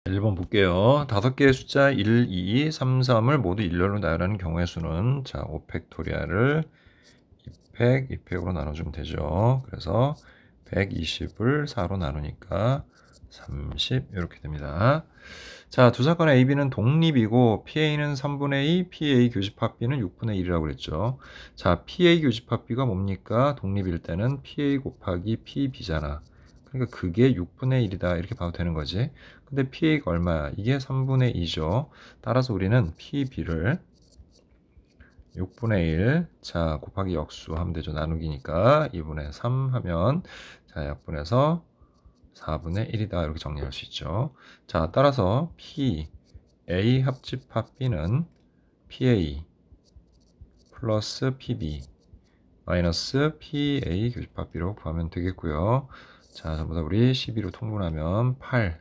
1번 볼게요. 5개의 숫자 1, 2, 3, 3을 모두 일렬로 나열하는 경우의 수는 자, 5팩토리얼을 2팩, 2팩으로 나눠주면 되죠. 그래서 120을 4로 나누니까 30 이렇게 됩니다. 자, 두 사건 A, B는 독립이고 PA는 3분의 2, PA 교집합 B는 6분의 1이라고 그랬죠. 자, PA 교집합 B가 뭡니까? 독립일 때는 PA 곱하기 PB잖아. 그러니까 그게 6분의 1이다 이렇게 봐도 되는 거지. 근데 PA가 얼마야? 이게 3분의 2죠. 따라서 우리는 PB를 6분의 1, 자 곱하기 역수 하면 되죠. 나누기니까 2분의 3 하면 자 약분해서 4분의 1이다 이렇게 정리할 수 있죠. 자 따라서 PA 합집합 B는 PA 플러스 PB 마이너스 PA 교집합 B로 구하면 되겠고요. 자 전부 다 우리 12로 통분하면 8,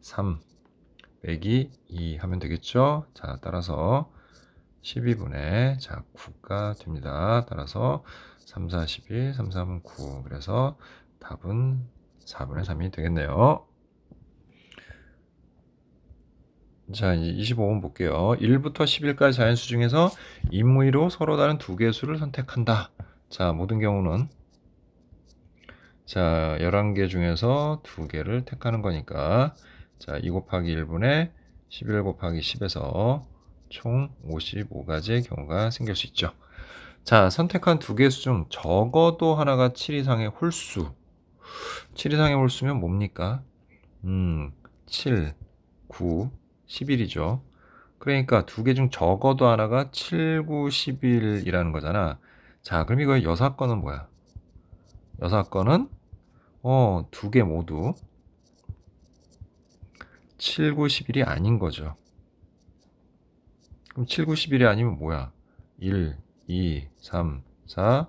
3 빼기 2 하면 되겠죠. 자 따라서 12분의 자 9가 됩니다. 따라서 3, 4, 12, 3, 3은 9. 그래서 답은 4분의 3이 되겠네요. 자, 이제 25번 볼게요. 1부터 10일까지 자연수 중에서 임의로 서로 다른 두 개의 수를 선택한다. 자, 모든 경우는 자, 11개 중에서 두 개를 택하는 거니까 자, 2 곱하기 1분의 11 곱하기 10에서 총 55가지의 경우가 생길 수 있죠. 자, 선택한 두 개 수 중 적어도 하나가 7 이상의 홀수. 7 이상의 홀수면 뭡니까? 7, 9, 11이죠. 그러니까 두 개 중 적어도 하나가 7, 9, 11이라는 거잖아. 자, 그럼 이거 여사건은 뭐야? 여사건은 두 개 모두 7, 9, 11이 아닌 거죠. 그럼 7, 9, 11이 아니면 뭐야? 1, 2, 3, 4,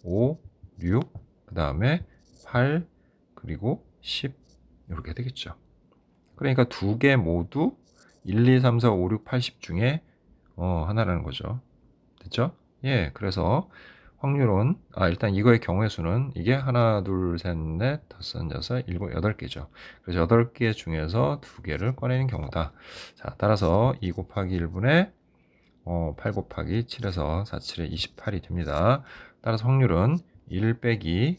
5, 6, 그 다음에 8, 그리고 10 이렇게 되겠죠. 그러니까 두 개 모두 1, 2, 3, 4, 5, 6, 8, 10 중에 하나라는 거죠. 됐죠? 예, 그래서 확률은 일단 이거의 경우의 수는 이게 하나, 둘, 셋, 넷, 다섯, 여섯, 일곱, 여덟 개죠. 그래서 8개 중에서 두 개를 꺼내는 경우다. 자, 따라서 2 곱하기 1분의 8 곱하기 7에서 4, 7에 28이 됩니다. 따라서 확률은 1 빼기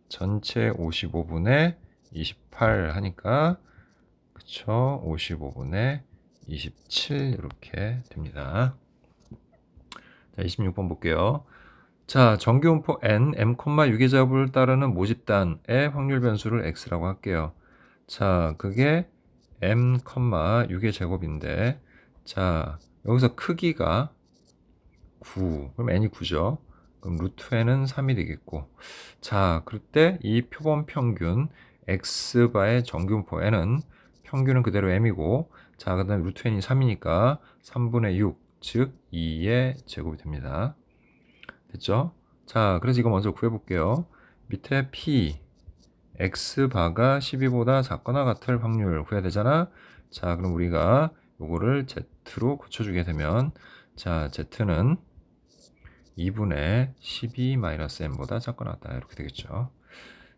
전체 55분의 28 하니까 그쵸? 55분의 27 이렇게 됩니다. 자, 26번 볼게요. 자, 정규분포 n, m, 6의 제곱을 따르는 모집단의 확률 변수를 x라고 할게요. 자, 그게 m, 6의 제곱인데 자, 여기서 크기가 9, 그럼 n이 9죠. 그럼 루트 n은 3이 되겠고 자, 그럴 때 이 표본 평균 x바의 정규분포 n은 평균은 그대로 m이고 자, 그 다음에 루트 n이 3이니까 3분의 6, 즉 2의 제곱이 됩니다. 됐죠? 자, 그래서 이거 먼저 구해볼게요. 밑에 p, x바가 12보다 작거나 같을 확률 구해야 되잖아. 자, 그럼 우리가 요거를 z로 고쳐주게 되면 자, z는 2분의 12-m보다 작거나 같다 이렇게 되겠죠.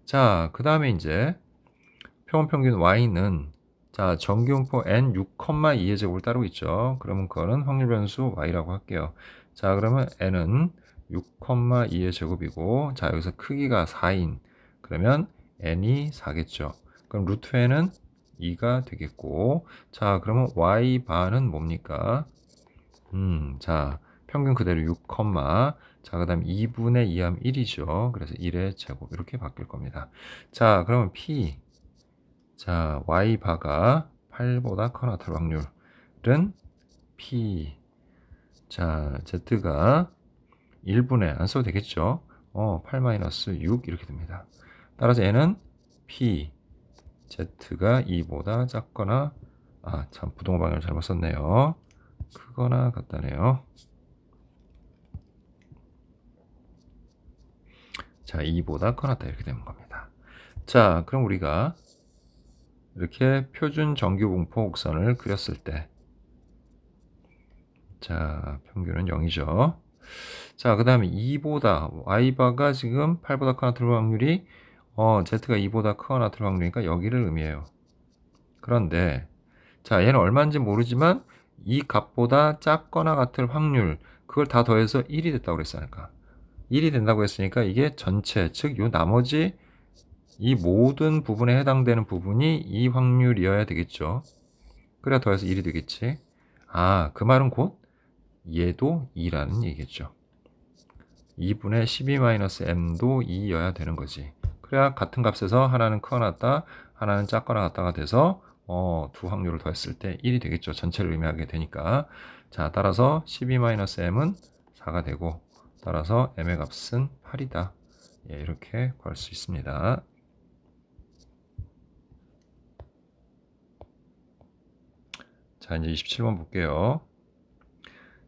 자, 그 다음에 이제 표본 평균 y는 자, 정규분포 n 6,2의 제곱을 따르고 있죠. 그러면 그거는 확률 변수 y라고 할게요. 자, 그러면 n은 6,2의 제곱이고 자, 여기서 크기가 4인 그러면 n이 4겠죠. 그럼 루트 n은 2가 되겠고 자, 그러면 y 바는 뭡니까? 자, 평균 그대로 6, 자, 그 다음 2분의 2 하면 1이죠. 그래서 1의 제곱 이렇게 바뀔 겁니다. 자, 그러면 p 자, y바가 8보다 커나 다를 확률은 p 자, z가 1분의 안 써도 되겠죠. 8-6 이렇게 됩니다. 따라서 n은 p z가 2보다 작거나 참 부동호 방향을 잘못 썼네요. 크거나 같다네요. 자, 2보다 커나 같다 이렇게 되는 겁니다. 자, 그럼 우리가 이렇게 표준 정규분포 곡선을 그렸을 때 자, 평균은 0이죠. 자, 그 다음에 2보다 y바가 지금 8보다 커나 같을 확률이 z가 2보다 크거나 같을 확률이니까 여기를 의미해요. 그런데 자, 얘는 얼마인지 모르지만 이 값보다 작거나 같을 확률, 그걸 다 더해서 1이 됐다고 그랬으니까 1이 된다고 했으니까 이게 전체, 즉 요 나머지 이 모든 부분에 해당되는 부분이 이 확률이어야 되겠죠. 그래야 더해서 1이 되겠지. 아, 그 말은 곧 얘도 2라는 얘기겠죠. 2분의 12-m도 2여야 되는 거지. 그래야 같은 값에서 하나는 크거나 같다, 하나는 작거나 같다가 돼서 두 확률을 더했을 때 1이 되겠죠. 전체를 의미하게 되니까. 자, 따라서 12-m은 4가 되고, 따라서 m의 값은 8이다. 예, 이렇게 구할 수 있습니다. 자, 이제 27번 볼게요.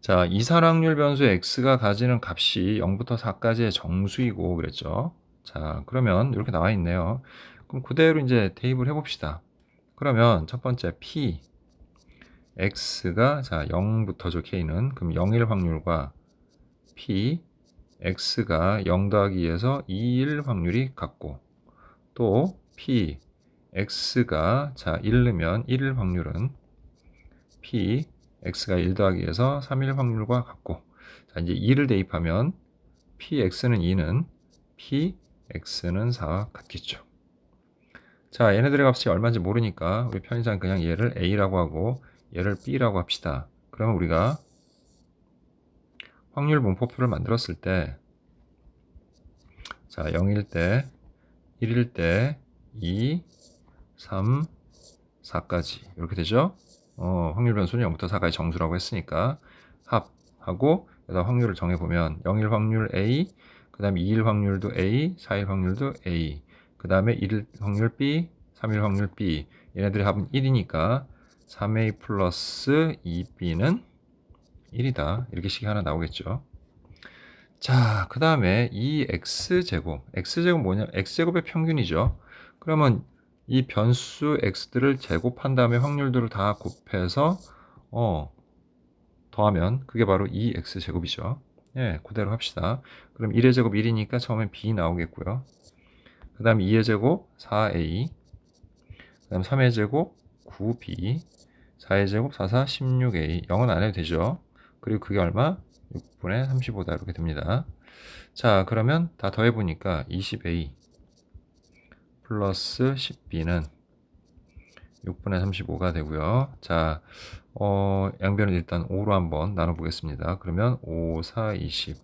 자, 이산확률 변수 x가 가지는 값이 0부터 4까지의 정수이고 그랬죠. 자, 그러면 이렇게 나와 있네요. 그럼 그대로 이제 대입을 해봅시다. 그러면 첫 번째 p x가 자 0부터죠. k는 그럼 0일 확률과 p x가 0 더하기 2에서 2일 확률이 같고, 또 p x가 자 1 넣으면 1일 확률은 p x가 1 더하기 2에서 3일 확률과 같고, 자 이제 2를 대입하면 px는 2는 px는 4와 같겠죠. 자, 얘네들의 값이 얼마인지 모르니까 우리 편의상 그냥 얘를 a라고 하고 얘를 b라고 합시다. 그러면 우리가 확률 분포표를 만들었을 때, 자 0일 때, 1일 때, 2, 3, 4까지 이렇게 되죠. 확률 변수는 0부터 4까지 정수라고 했으니까 합하고 여기다 확률을 정해보면 0일 확률 A, 그 다음에 2일 확률도 A, 4일 확률도 A, 그 다음에 1일 확률 B, 3일 확률 B, 얘네들의 합은 1이니까 3A 플러스 2B는 1이다. 이렇게 식이 하나 나오겠죠. 자, 그 다음에 이 x제곱, x제곱 뭐냐? x제곱의 평균이죠. 그러면 이 변수 x들을 제곱한 다음에 확률들을 다 곱해서 더하면 그게 바로 이 x제곱이죠. 예, 그대로 합시다. 그럼 1의 제곱 1이니까 처음엔 b 나오겠고요. 그 다음 2의 제곱 4a, 그 다음 3의 제곱 9b, 4의 제곱 4, 4, 16a. 0은 안 해도 되죠. 그리고 그게 얼마? 6분의 35다 이렇게 됩니다. 자, 그러면 다 더해보니까 20a 플러스 10b는 6분의 35가 되고요. 자, 양변을 일단 5로 한번 나눠보겠습니다. 그러면 5, 4, 20,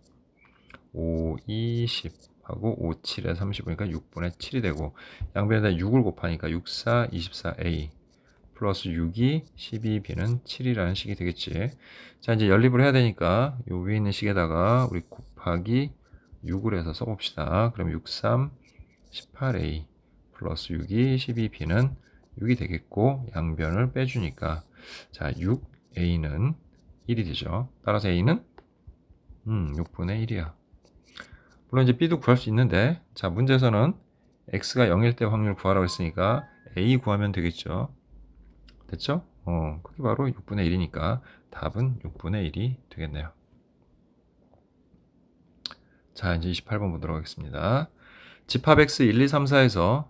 5, 20 하고 5, 7에 35니까 6분의 7이 되고, 양변에다 6을 곱하니까 6, 4, 24a 플러스 6이 12b는 7이라는 식이 되겠지. 자, 이제 연립을 해야 되니까 요 위에 있는 식에다가 우리 곱하기 6을 해서 써봅시다. 그럼 6, 3, 18a 플러스 6이 12b는 6이 되겠고, 양변을 빼주니까 자 6a는 1이 되죠. 따라서 a는 6분의 1이야. 물론 이제 b도 구할 수 있는데, 자 문제에서는 x가 0일 때 확률 구하라고 했으니까 a 구하면 되겠죠. 됐죠? 그게 바로 6분의 1이니까 답은 6분의 1이 되겠네요. 자, 이제 28번 보도록 하겠습니다. 집합 x 1, 2, 3, 4에서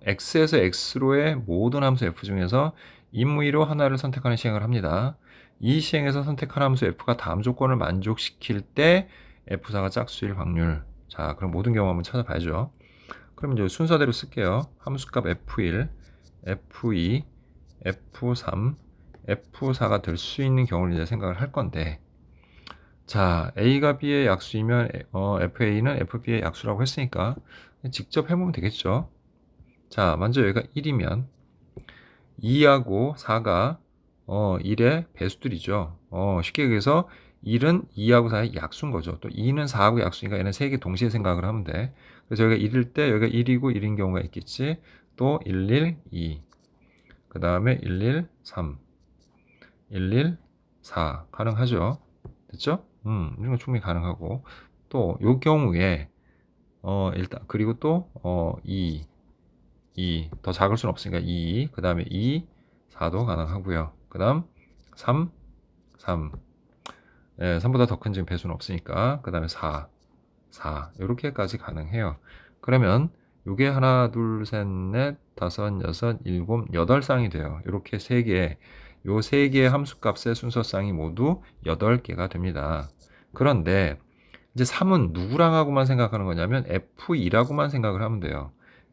x에서 x로의 모든 함수 f 중에서 임의로 하나를 선택하는 시행을 합니다. 이 시행에서 선택한 함수 f가 다음 조건을 만족시킬 때 f4가 짝수일 확률. 자, 그럼 모든 경우 한번 찾아봐야죠. 그럼 이제 순서대로 쓸게요. 함수값 f1, f2, f3, f4가 될 수 있는 경우를 이제 생각을 할 건데, 자, A가 B의 약수이면 FA는 FB의 약수라고 했으니까 직접 해보면 되겠죠. 자, 먼저 여기가 1이면 2하고 4가 1의 배수들이죠. 쉽게 얘기해서 1은 2하고 4의 약수인 거죠. 또 2는 4하고 약수니까 얘는 3개 동시에 생각을 하면 돼. 그래서 여기가 1일 때 여기가 1이고 1인 경우가 있겠지. 또 11, 2. 그 다음에 11, 3. 11, 4. 가능하죠. 됐죠? 이런 건 충분히 가능하고, 또 요 경우에 일단 그리고 또 2 더 작을 수는 없으니까 2, 그 다음에 2, 4도 가능하고요. 그 다음 3, 3. 예, 3보다 더 큰 지금 배수는 없으니까 그 다음에 4 이렇게까지 가능해요. 그러면 요게 하나, 둘, 셋, 넷, 다섯, 여섯, 일곱, 여덟 쌍이 돼요. 이렇게 세 개, 요 세 개의 함수값의 순서쌍이 모두 8개가 됩니다. 그런데 이제 3은 누구랑 하고만 생각하는 거냐면 F2라고만 생각을 하면 돼요.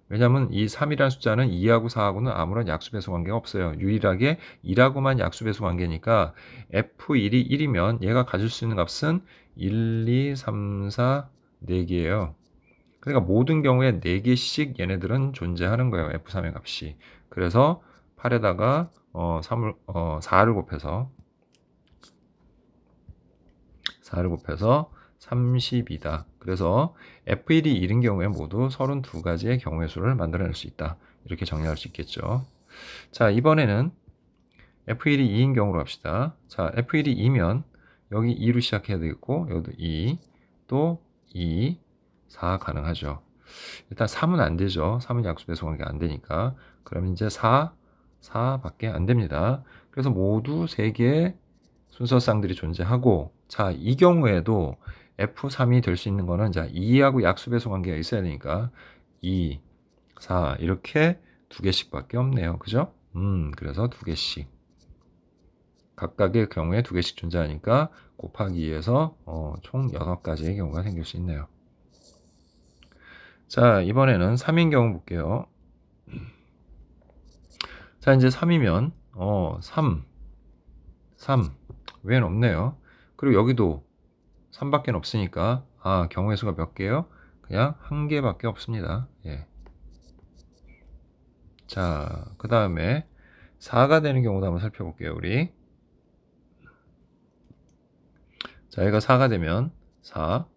왜냐면 이 3이라는 숫자는 2하고 4하고는 아무런 약수배수 관계가 없어요. 유일하게 2라고만 약수배수 관계니까 F1이 1이면 얘가 가질 수 있는 값은 1, 2, 3, 4, 4개예요. 그러니까 모든 경우에 4개씩 얘네들은 존재하는 거예요. F3의 값이. 그래서 8에다가 4를 곱해서 30이다. 그래서 F1이 1인 경우에 모두 32가지의 경우의 수를 만들어낼 수 있다. 이렇게 정리할 수 있겠죠. 자, 이번에는 F1이 2인 경우로 합시다. 자, F1이 2면 여기 2로 시작해야 되겠고 여기도 2, 또 2, 4 가능하죠. 일단 3은 안 되죠. 3은 약수배수 관계가 안 되니까. 그러면 이제 4밖에 안 됩니다. 그래서 모두 3개의 순서쌍들이 존재하고, 자, 이 경우에도 F3이 될 수 있는 거는, 자, 2하고 약수배수 관계가 있어야 되니까 2, 4 이렇게 2개씩밖에 없네요. 그죠? 그래서 2개씩. 각각의 경우에 2개씩 존재하니까 곱하기 2에서 총 6가지의 경우가 생길 수 있네요. 자, 이번에는 3인 경우 볼게요. 자, 이제 3이면 3 외엔 없네요. 그리고 여기도 3밖에 없으니까 경우의 수가 몇 개요? 그냥 1개밖에 없습니다. 예. 자, 그 다음에 4가 되는 경우도 한번 살펴볼게요. 우리. 자, 얘가 4가 되면 4.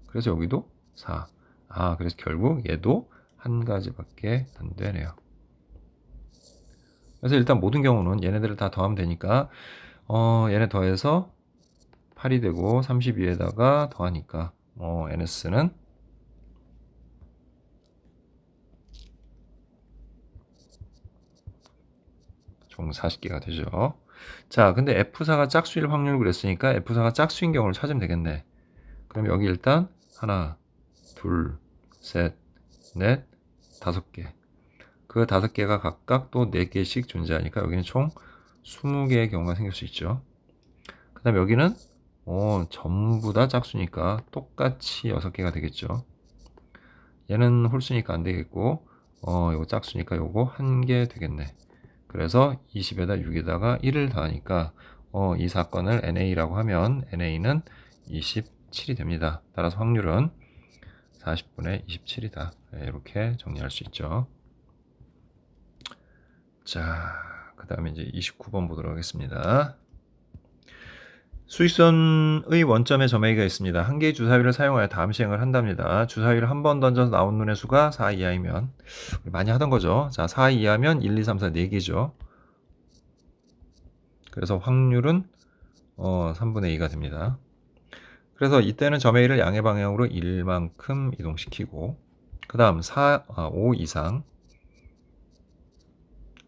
그래서 여기도 4. 그래서 결국 얘도 한 가지밖에 안 되네요. 그래서 일단 모든 경우는 얘네들을 다 더하면 되니까 얘네 더해서 8이 되고 32에다가 더하니까 NS는 총 40개가 되죠. 자, 근데 F4가 짝수일 확률을 그랬으니까 F4가 짝수인 경우를 찾으면 되겠네. 그럼 여기 일단 하나, 둘, 셋, 넷, 5개. 그 5개가 각각 또 4개씩 존재하니까 여기는 총 20개의 경우가 생길 수 있죠. 그 다음에 여기는 전부 다 짝수니까 똑같이 6개가 되겠죠. 얘는 홀수니까 안 되겠고 이거 짝수니까 요거 1개 되겠네. 그래서 20에다 6에다가 1을 더하니까 이 사건을 NA라고 하면 NA는 27이 됩니다. 따라서 확률은 40분의 27이다. 이렇게 정리할 수 있죠. 자, 그 다음에 이제 29번 보도록 하겠습니다. 수익선의 원점에 점A가 있습니다. 한 개의 주사위를 사용하여 다음 시행을 한답니다. 주사위를 한 번 던져서 나온 눈의 수가 4 이하이면, 많이 하던 거죠. 자, 4 이하면 1, 2, 3, 4, 4개죠. 그래서 확률은 3분의 2가 됩니다. 그래서 이때는 점A를 양의 방향으로 1만큼 이동시키고, 그 다음 5 이상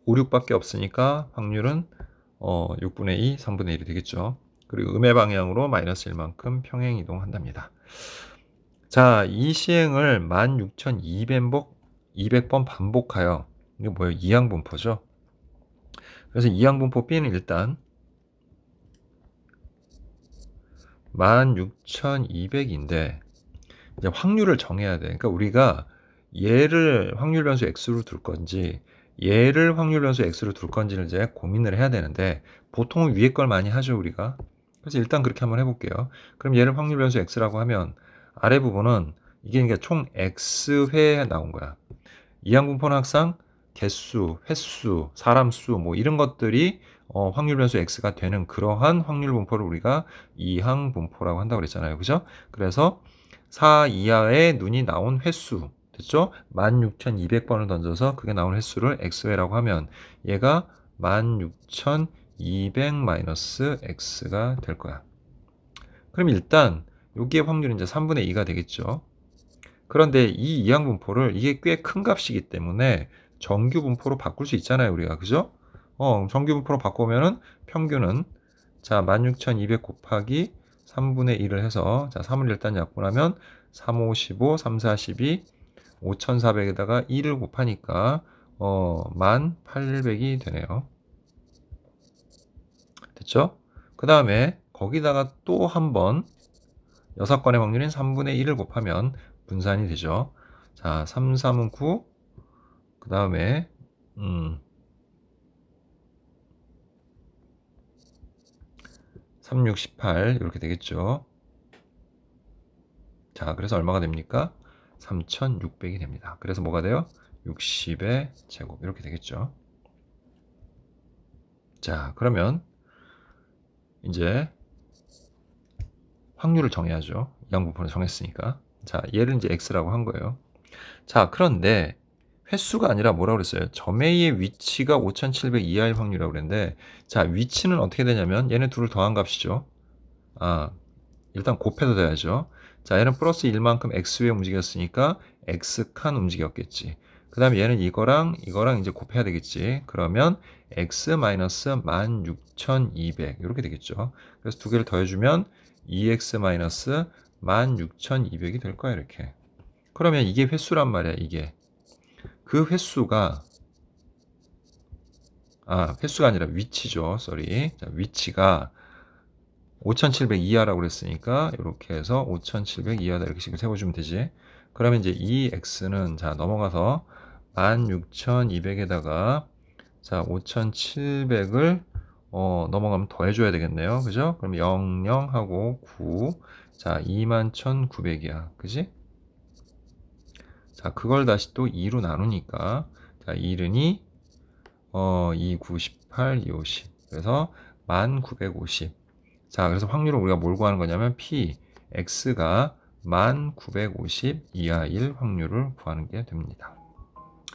5, 6밖에 없으니까 확률은 6분의 2, 3분의 1이 되겠죠. 그리고 음의 방향으로 마이너스 1만큼 평행 이동한답니다. 자, 이 시행을 16,200번 반복하여, 이게 뭐예요? 이항분포죠. 그래서 이항분포 B는 일단 16,200인데 이제 확률을 정해야 돼. 그러니까 우리가 얘를 확률 변수 x로 둘 건지 얘를 확률 변수 x로 둘 건지를 이제 고민을 해야 되는데 보통은 위에 걸 많이 하죠, 우리가. 그래서 일단 그렇게 한번 해볼게요. 그럼 얘를 확률 변수 x라고 하면 아래 부분은 이게 그러니까 총 x회 나온 거야. 이항분포는 항상 개수, 횟수, 사람 수 뭐 이런 것들이 확률 변수 x가 되는 그러한 확률 분포를 우리가 이항분포라고 한다고 그랬잖아요. 그죠? 그래서 4 이하의 눈이 나온 횟수 됐죠? 16,200번을 던져서 그게 나온 횟수를 x회라고 하면 얘가 16,200-x가 될 거야. 그럼 일단 여기의 확률은 이제 3분의 2가 되겠죠. 그런데 이 이항분포를 이게 꽤 큰 값이기 때문에 정규분포로 바꿀 수 있잖아요, 우리가. 그죠? 정규분포로 바꾸면은 평균은 자, 16,200 곱하기 3분의 1을 해서 자, 3을 일단 약분하면 3, 5, 15, 3, 4, 12, 5400에다가 2를 곱하니까 1800이 되네요. 됐죠? 그 다음에 거기다가 또 한 번 6건의 확률인 3분의 1을 곱하면 분산이 되죠. 자, 3, 3은 9. 그 다음에 3, 6, 18 이렇게 되겠죠. 자, 그래서 얼마가 됩니까? 3600이 됩니다. 그래서 뭐가 돼요? 60의 제곱 이렇게 되겠죠. 자, 그러면 이제 확률을 정해야죠. 양부분을 정했으니까. 자, 얘를 이제 x라고 한 거예요. 자, 그런데 횟수가 아니라 뭐라고 그랬어요? 점 A의 위치가 5700 이하일 확률이라고 그랬는데, 자, 위치는 어떻게 되냐면 얘네 둘을 더한 값이죠. 아, 일단 곱해도 돼야죠. 자, 얘는 플러스 1만큼 x에 움직였으니까 x칸 움직였겠지. 그 다음에 얘는 이거랑 이제 곱해야 되겠지. 그러면 x 마이너스 16200 이렇게 되겠죠. 그래서 두 개를 더해주면 2x 마이너스 16200이 될 거야 이렇게. 그러면 이게 횟수란 말이야 이게. 그 횟수가 횟수가 아니라 위치죠. 쏘리. 자, 위치가 5700 이하라고 그랬으니까 이렇게 해서 5700 이하다 이렇게 식을 세워주면 되지. 그러면 이제 이 x는 자 넘어가서 16200에다가 자 5700을 넘어가면 더해줘야 되겠네요. 그죠? 그럼 00하고 9. 자 21900이야. 그지? 자 그걸 다시 또 2로 나누니까 자 1은이 2, 9, 18, 2, 50. 그래서 1950. 자, 그래서 확률을 우리가 뭘 구하는 거냐면 P, X가 1950 이하일 확률을 구하는 게 됩니다.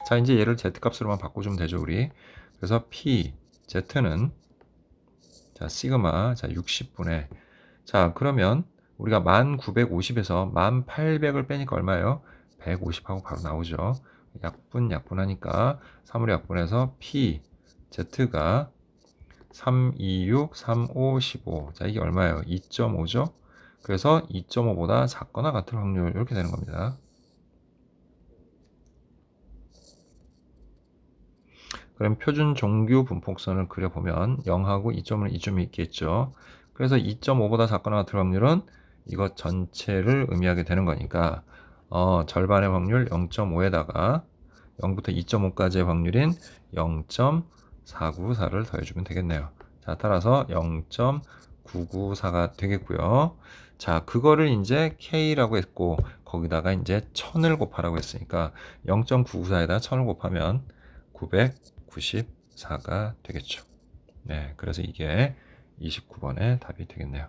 자, 이제 얘를 Z값으로만 바꿔주면 되죠, 우리. 그래서 P, Z는 자, 시그마, 자, 60분의 자, 그러면 우리가 1950에서 1800을 빼니까 얼마예요? 150하고 바로 나오죠. 약분하니까 3으로 약분해서 P, Z가 3, 2, 6, 3, 5, 15. 자, 이게 얼마예요? 2.5죠? 그래서 2.5보다 작거나 같을 확률, 이렇게 되는 겁니다. 그럼 표준 정규 분폭선을 그려보면 0하고 2점은 2점이 있겠죠. 그래서 2.5보다 작거나 같을 확률은 이것 전체를 의미하게 되는 거니까 절반의 확률 0.5에다가 0부터 2.5까지의 확률인 0.494를 더해주면 되겠네요. 자, 따라서 0.994가 되겠고요. 자, 그거를 이제 K라고 했고 거기다가 이제 1000을 곱하라고 했으니까 0.994에다 1000을 곱하면 994가 되겠죠. 네, 그래서 이게 29번의 답이 되겠네요.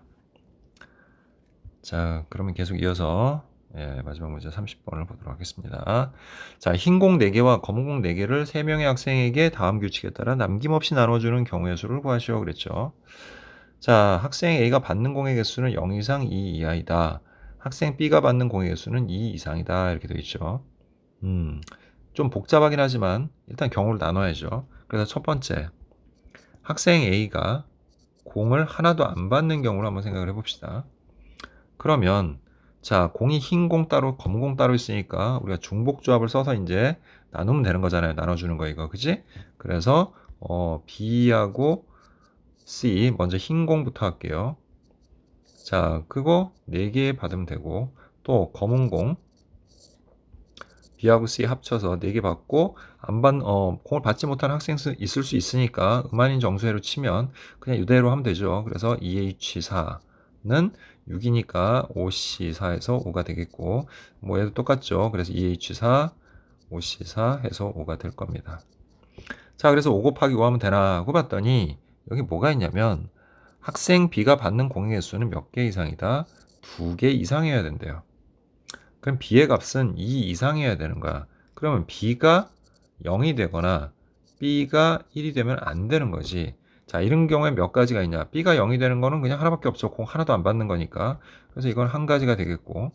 자, 그러면 계속 이어서 마지막 문제 30번을 보도록 하겠습니다. 자, 흰 공 4개와 검은 공 4개를 3명의 학생에게 다음 규칙에 따라 남김없이 나눠주는 경우의 수를 구하시오 그랬죠. 자, 학생 A가 받는 공의 개수는 0 이상 2 이하이다. 학생 B가 받는 공의 개수는 2 이상이다. 이렇게 되어 있죠. 좀 복잡하긴 하지만 일단 경우를 나눠야죠. 그래서 첫 번째, 학생 A가 공을 하나도 안 받는 경우를 한번 생각을 해봅시다. 그러면 자, 공이 흰 공 따로 검은 공 따로 있으니까 우리가 중복조합을 써서 이제 나누면 되는 거잖아요. 나눠주는 거 이거, 그지? 그래서 B하고 C 먼저 흰 공부터 할게요. 자, 그거 4개 받으면 되고 또 검은 공 B하고 C 합쳐서 4개 받고 공을 받지 못한 학생 있을 수 있으니까 음한인 정수회로 치면 그냥 이대로 하면 되죠. 그래서 EH4는 6이니까 5C4에서 5가 되겠고 뭐 얘도 똑같죠. 그래서 EH4, 5C4 해서 5가 될 겁니다. 자, 그래서 5 곱하기 5 하면 되나 하고 봤더니 여기 뭐가 있냐면 학생 B가 받는 공의 개수는 몇 개 이상이다? 2개 이상이어야 된대요. 그럼 B의 값은 2 이상이어야 되는 거야. 그러면 B가 0이 되거나 B가 1이 되면 안 되는 거지. 자, 이런 경우에 몇 가지가 있냐. B가 0이 되는 거는 그냥 하나밖에 없죠. 공 하나도 안 받는 거니까. 그래서 이건 한 가지가 되겠고.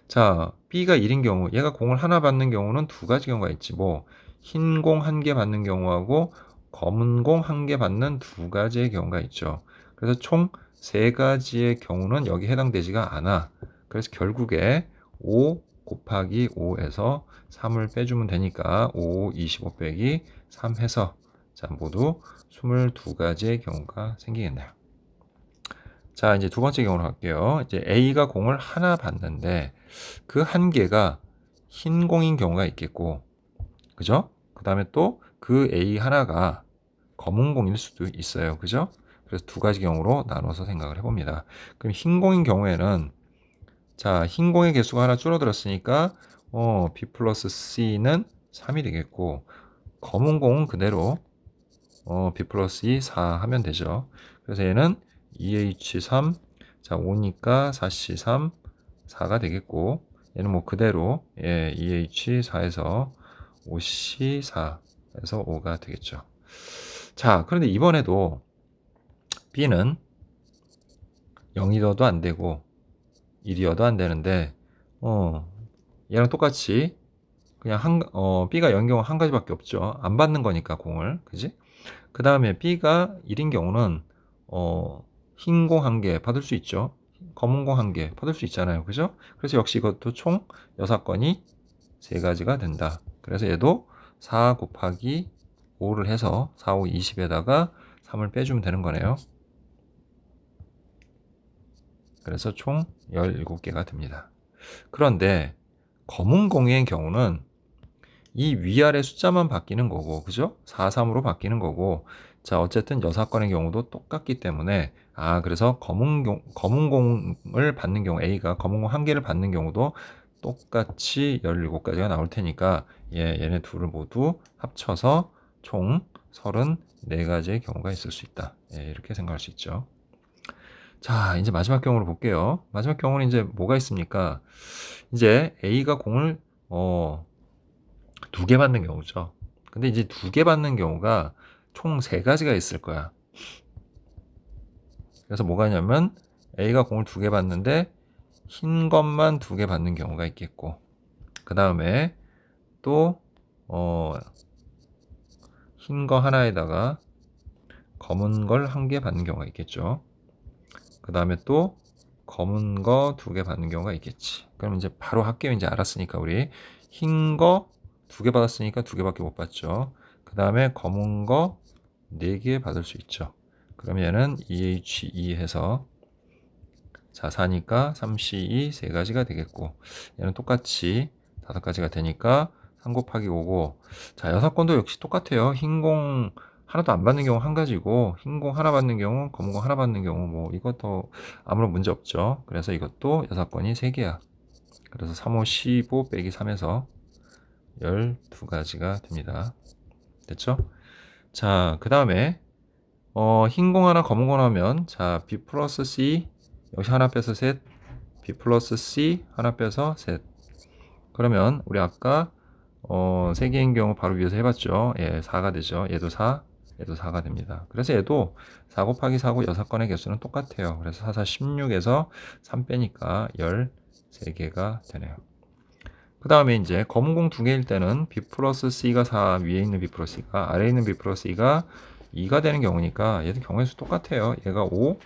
자, B가 1인 경우, 얘가 공을 하나 받는 경우는 2가지 경우가 있지. 뭐, 흰 공 1개 받는 경우하고 검은 공 1개 받는 2가지의 경우가 있죠. 그래서 총 3가지의 경우는 여기 해당되지가 않아. 그래서 결국에 5, 곱하기 5에서 3을 빼주면 되니까 5, 25 빼기 3 해서 자, 모두 22가지의 경우가 생기겠네요. 자, 이제 두 번째 경우로 갈게요. 이제 A가 공을 하나 받는데 그 한 개가 흰 공인 경우가 있겠고, 그죠? 그 다음에 또 그 A 하나가 검은 공일 수도 있어요. 그죠? 그래서 두 가지 경우로 나눠서 생각을 해봅니다. 그럼 흰 공인 경우에는 자, 흰 공의 개수가 하나 줄어들었으니까 B 플러스 C는 3이 되겠고, 검은 공은 그대로 B 플러스 2 4 하면 되죠. 그래서 얘는 2H3 자 5니까 4C3 4가 되겠고, 얘는 뭐 그대로 2H4에서 5C4에서 5가 되겠죠. 자, 그런데 이번에도 B는 0이어도 안 되고 1이어도 안 되는데 얘랑 똑같이 그냥 B가 0인 경우 한 가지밖에 없죠. 안 받는 거니까 공을, 그지? 그 다음에 B가 1인 경우는 흰 공 한 개 받을 수 있죠. 검은 공 한 개 받을 수 있잖아요. 그죠? 그래서 역시 이것도 총 6건이 3가지가 된다. 그래서 얘도 4 곱하기 5를 해서 4, 5, 20에다가 3을 빼주면 되는 거네요. 그래서 총 17개가 됩니다. 그런데 검은 공의 경우는 이 위아래 숫자만 바뀌는 거고, 그죠? 4, 3으로 바뀌는 거고, 자, 어쨌든 6건의 경우도 똑같기 때문에, 그래서 검은 공을 받는 경우, A가 검은 공 한 개를 받는 경우도 똑같이 17가지가 나올 테니까, 얘네 둘을 모두 합쳐서 총 34가지의 경우가 있을 수 있다. 이렇게 생각할 수 있죠. 자, 이제 마지막 경우로 볼게요. 마지막 경우는 이제 뭐가 있습니까? 이제 A가 공을, 2개 받는 경우죠. 근데 이제 2개 받는 경우가 총 3가지가 있을 거야. 그래서 뭐가 있냐면 A가 공을 2개 받는데 흰 것만 2개 받는 경우가 있겠고, 그 다음에 또 흰 거 하나에다가 검은 걸 1개 받는 경우가 있겠죠. 그 다음에 또 검은 거 2개 받는 경우가 있겠지. 그럼 이제 바로 할게요. 이제 알았으니까 우리 흰 거 2개 받았으니까 2개밖에 못 받죠. 그 다음에 검은 거 4개 받을 수 있죠. 그럼 얘는 2H2 해서 자 4니까 3C2 3가지가 되겠고, 얘는 똑같이 5가지가 되니까 3 곱하기 5고, 자 6건도 역시 똑같아요. 흰 공 하나도 안 받는 경우 1가지고, 흰 공 하나 받는 경우, 검은 공 하나 받는 경우, 뭐 이것도 아무런 문제 없죠. 그래서 이것도 6건이 3개야. 그래서 3, 5, 15 빼기 3에서 12가지가 됩니다. 됐죠? 자, 그 다음에 흰 공 하나 검은 공 하면 자 B 플러스 C 여기 하나 빼서 셋, B 플러스 C 하나 빼서 셋. 그러면 우리 아까 3개인 경우 바로 위에서 해봤죠. 4가 되죠. 얘도 4, 얘도 4가 됩니다. 그래서 얘도 4 곱하기 4고 6건의 개수는 똑같아요. 그래서 4, 4, 16에서 3 빼니까 13개가 되네요. 그 다음에 이제 검은 공 2개일 때는 B 플러스 C가 4, 위에 있는 B 플러스 C가, 아래에 있는 B 플러스 C가 2가 되는 경우니까 얘도 경우의 수 똑같아요. 얘가 5,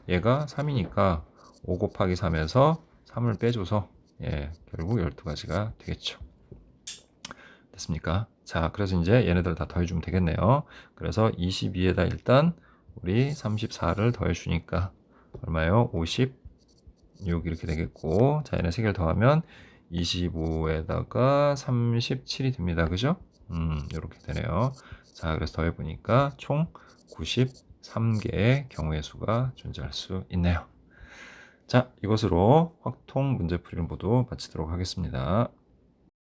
얘가 3이니까 5 곱하기 3에서 3을 빼줘서 결국 12가지가 되겠죠. 됐습니까? 자, 그래서 이제 얘네들 다 더해주면 되겠네요. 그래서 22에다 일단 우리 34를 더해주니까 얼마예요? 56 이렇게 되겠고, 자, 얘네 3개를 더하면 25에다가 37이 됩니다. 그죠? 이렇게 되네요. 자, 그래서 더해보니까 총 93개의 경우의 수가 존재할 수 있네요. 자, 이것으로 확통 문제풀이를 모두 마치도록 하겠습니다.